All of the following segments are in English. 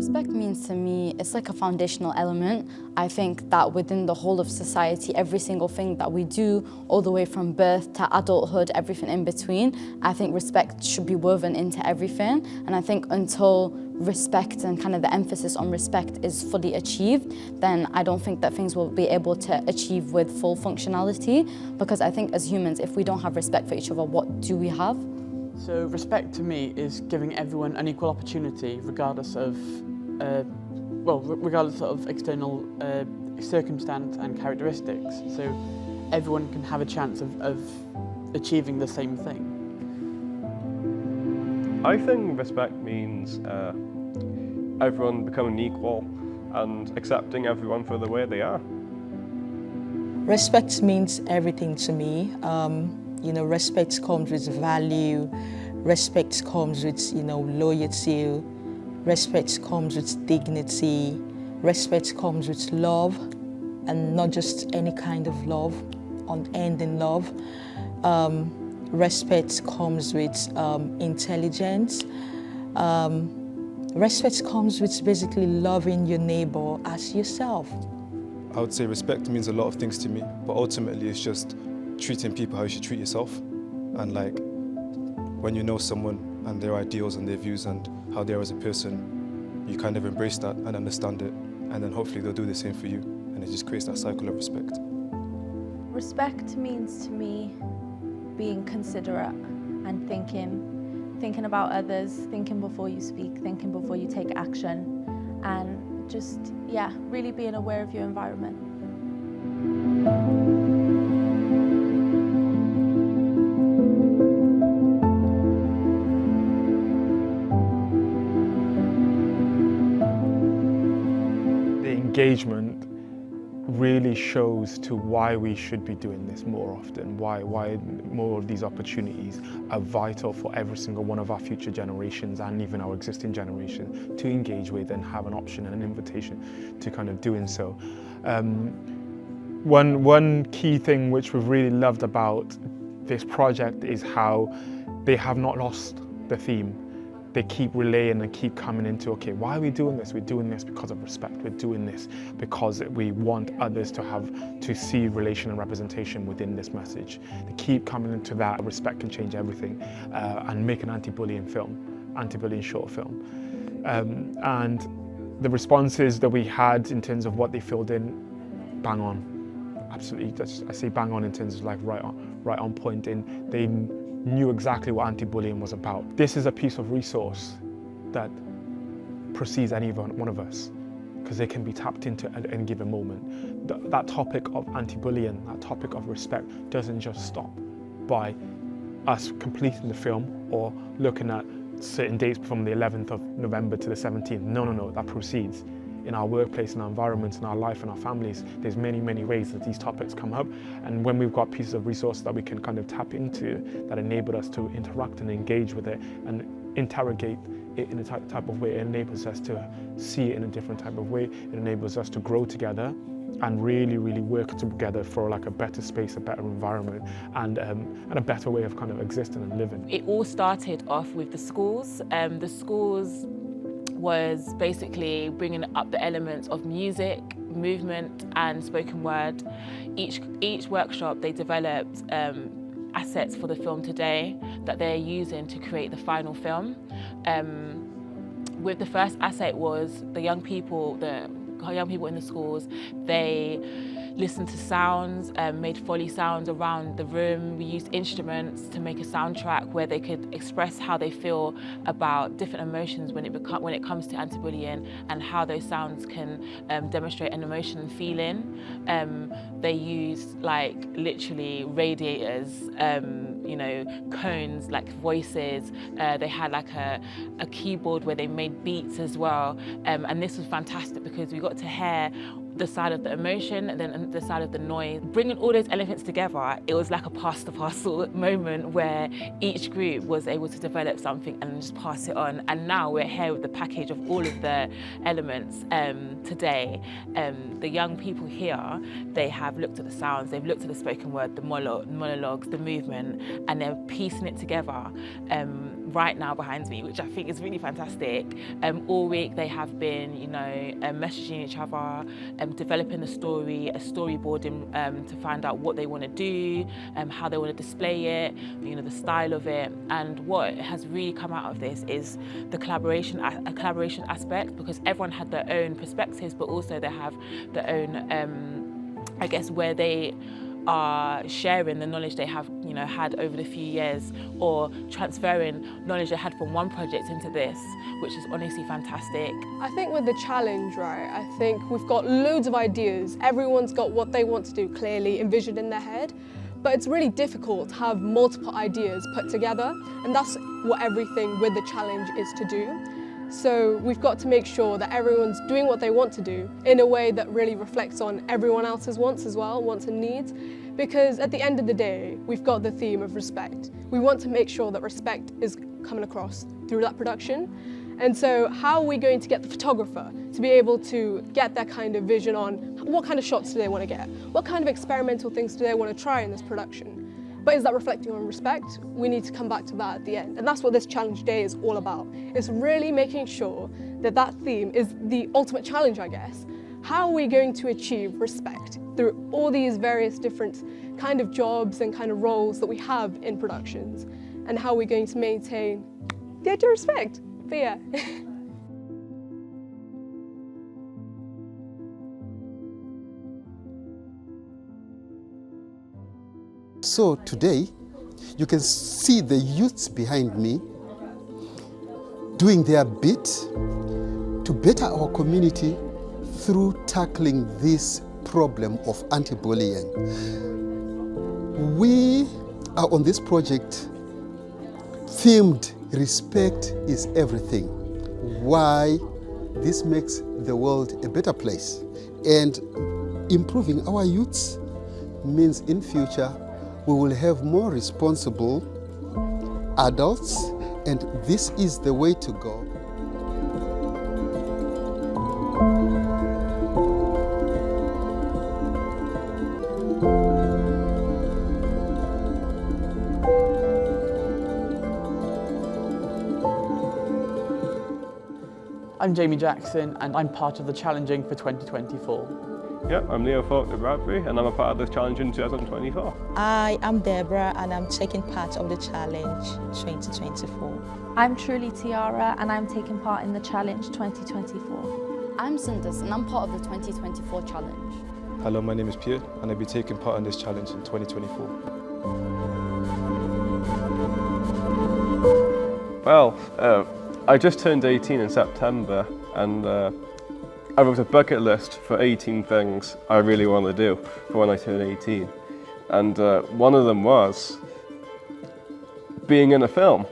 Respect means to me, it's like a foundational element. I think that within the whole of society, every single thing that we do, all the way from birth to adulthood, everything in between, I think respect should be woven into everything. And I think until respect and kind of the emphasis on respect is fully achieved, then I don't think that things will be able to achieve with full functionality. Because I think as humans, if we don't have respect for each other, what do we have? So respect to me is giving everyone an equal opportunity regardless of external circumstance and characteristics. So everyone can have a chance of achieving the same thing. I think respect means everyone becoming equal and accepting everyone for the way they are. Respect means everything to me. Respect comes with value, respect comes with, loyalty, respect comes with dignity, respect comes with love, and not just any kind of love, unending love. Respect comes with intelligence. Respect comes with basically loving your neighbor as yourself. I would say respect means a lot of things to me, but ultimately it's just treating people how you should treat yourself. And like, when you know someone and their ideals and their views and how they are as a person, you kind of embrace that and understand it, and then hopefully they'll do the same for you, and it just creates that cycle of respect. Respect means to me being considerate and thinking about others, thinking before you speak, thinking before you take action, and just, really being aware of your environment. Engagement really shows to why we should be doing this more often, why more of these opportunities are vital for every single one of our future generations and even our existing generation to engage with and have an option and an invitation to kind of doing so. One key thing which we've really loved about this project is how they have not lost the theme. They keep relaying and keep coming into, okay, why are we doing this? We're doing this because of respect. We're doing this because we want others to see relation and representation within this message. They keep coming into that. Respect can change everything, and make an anti-bullying film, anti-bullying short film. And the responses that we had in terms of what they filled in, bang on. Absolutely, I say bang on in terms of like right on point. In they knew exactly what anti-bullying was about. This is a piece of resource that precedes any one of us, because they can be tapped into at any given moment. That topic of anti-bullying, that topic of respect, doesn't just stop by us completing the film or looking at certain dates from the 11th of November to the 17th. No, that proceeds. In our workplace, in our environments, in our life, in our families, there's many ways that these topics come up. And when we've got pieces of resource that we can kind of tap into, that enable us to interact and engage with it and interrogate it in a type of way, it enables us to see it in a different type of way. It enables us to grow together and really work together for like a better space, a better environment, and a better way of kind of existing and living. It all started off with the schools. The schools was basically bringing up the elements of music, movement and spoken word. Each workshop they developed assets for the film today that they're using to create the final film. With the first asset was the young people in the schools. They listened to sounds, made Foley sounds around the room. We used instruments to make a soundtrack where they could express how they feel about different emotions when it comes to anti-bullying, and how those sounds can demonstrate an emotion and feeling. They used like literally radiators, cones, like voices. They had like a keyboard where they made beats as well. And this was fantastic because we got to hear the side of the emotion and then the side of the noise. Bringing all those elements together, it was like a pass the parcel moment where each group was able to develop something and just pass it on. And now we're here with the package of all of the elements today. The young people here, they have looked at the sounds, they've looked at the spoken word, the monologues, the movement, and they're piecing it together right now behind me, which I think is really fantastic. All week they have been, messaging each other, developing the story, a storyboarding to find out what they want to do, how they want to display it, the style of it. And what has really come out of this is the collaboration aspect, because everyone had their own perspectives, but also they have their own, I guess, where they are sharing the knowledge they have had over the few years, or transferring knowledge they had from one project into this, which is honestly fantastic. I think with the challenge, right, I think we've got loads of ideas. Everyone's got what they want to do clearly envisioned in their head, but it's really difficult to have multiple ideas put together, and that's what everything with the challenge is to do. So we've got to make sure that everyone's doing what they want to do in a way that really reflects on everyone else's wants as well, wants and needs. Because at the end of the day, we've got the theme of respect. We want to make sure that respect is coming across through that production. And so how are we going to get the photographer to be able to get that kind of vision on what kind of shots do they want to get? What kind of experimental things do they want to try in this production? But is that reflecting on respect? We need to come back to that at the end. And that's what this challenge day is all about. It's really making sure that that theme is the ultimate challenge, I guess. How are we going to achieve respect through all these various different kind of jobs and kind of roles that we have in productions? And how are we going to maintain the idea of respect? But yeah. So today, you can see the youths behind me doing their bit to better our community through tackling this problem of anti-bullying. We are on this project themed "Respect is Everything." Why? This makes the world a better place. And improving our youths means in future we will have more responsible adults, and this is the way to go. I'm Jamie Jackson, and I'm part of the Challenging for 2024. Yeah, I'm Leo Bradbury, and I'm a part of this challenge in 2024. I am Deborah, and I'm taking part of the challenge 2024. I'm Truly Tiara, and I'm taking part in the challenge 2024. I'm Sundus, and I'm part of the 2024 challenge. Hello, my name is Pierre, and I'll be taking part in this challenge in 2024. Well, I just turned 18 in September, and I wrote a bucket list for 18 things I really want to do for when I turn 18. And one of them was being in a film,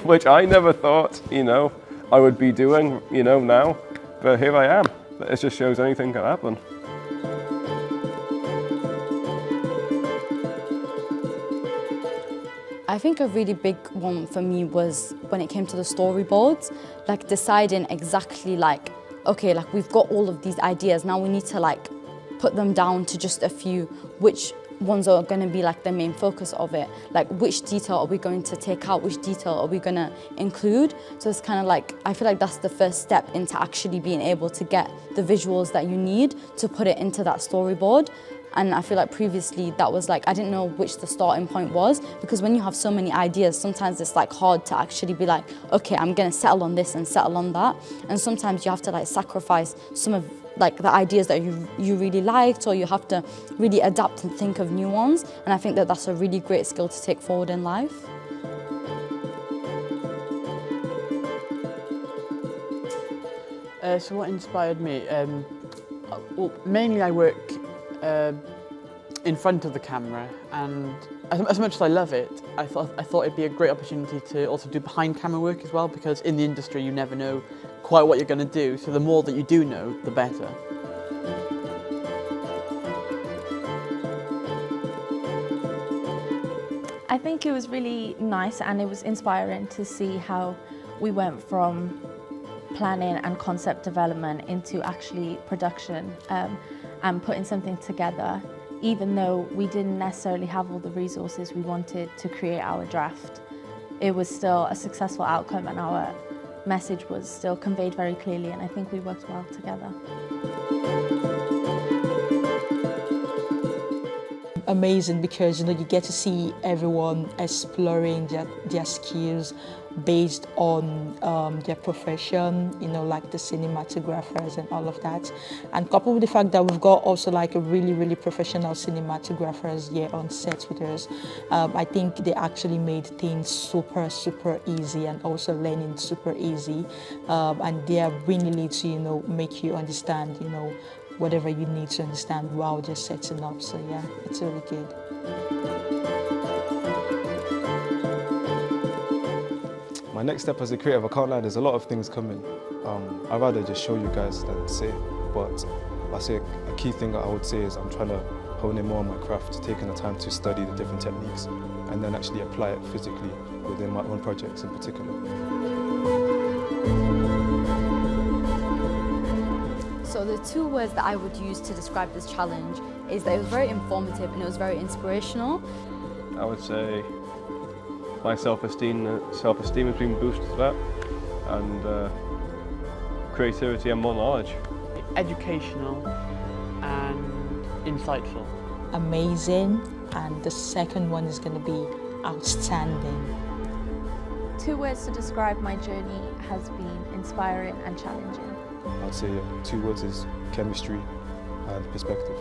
which I never thought, I would be doing, now. But here I am. It just shows anything can happen. I think a really big one for me was when it came to the storyboards, like deciding exactly okay, we've got all of these ideas, now we need to put them down to just a few, which ones are going to be the main focus of it, which detail are we going to take out, which detail are we going to include. So it's kind of I feel like that's the first step into actually being able to get the visuals that you need to put it into that storyboard. And I feel like previously that was I didn't know which the starting point was, because when you have so many ideas, sometimes it's hard to actually be okay, I'm gonna settle on this and settle on that. And sometimes you have to sacrifice some of the ideas that you really liked, or you have to really adapt and think of new ones. And I think that that's a really great skill to take forward in life. So what inspired me? Well, mainly I work in front of the camera, and as much as I love it, I thought it'd be a great opportunity to also do behind camera work as well, because in the industry you never know quite what you're going to do, so the more that you do know, the better. I think it was really nice, and it was inspiring to see how we went from planning and concept development into actually production and putting something together, even though we didn't necessarily have all the resources we wanted to create our draft. it was still a successful outcome and our message was still conveyed very clearly, and I think we worked well together. Amazing, because you get to see everyone exploring their skills based on their profession, like the cinematographers and all of that, and coupled with the fact that we've got also like a really professional cinematographers here on set with us. I think they actually made things super easy and also learning super easy, and they are really to make you understand whatever you need to understand while just setting up. So yeah, it's really good. My next step as a creative, I can't lie, there's a lot of things coming. I'd rather just show you guys than say, but I say a key thing that I would say is I'm trying to hone in more on my craft, taking the time to study the different techniques and then actually apply it physically within my own projects in particular. So the two words that I would use to describe this challenge is that it was very informative and it was very inspirational. I would say my self-esteem has been boosted to that, and creativity and more knowledge. Educational and insightful. Amazing, and the second one is going to be outstanding. Two words to describe my journey has been inspiring and challenging. I'd say 2 words is chemistry and perspective.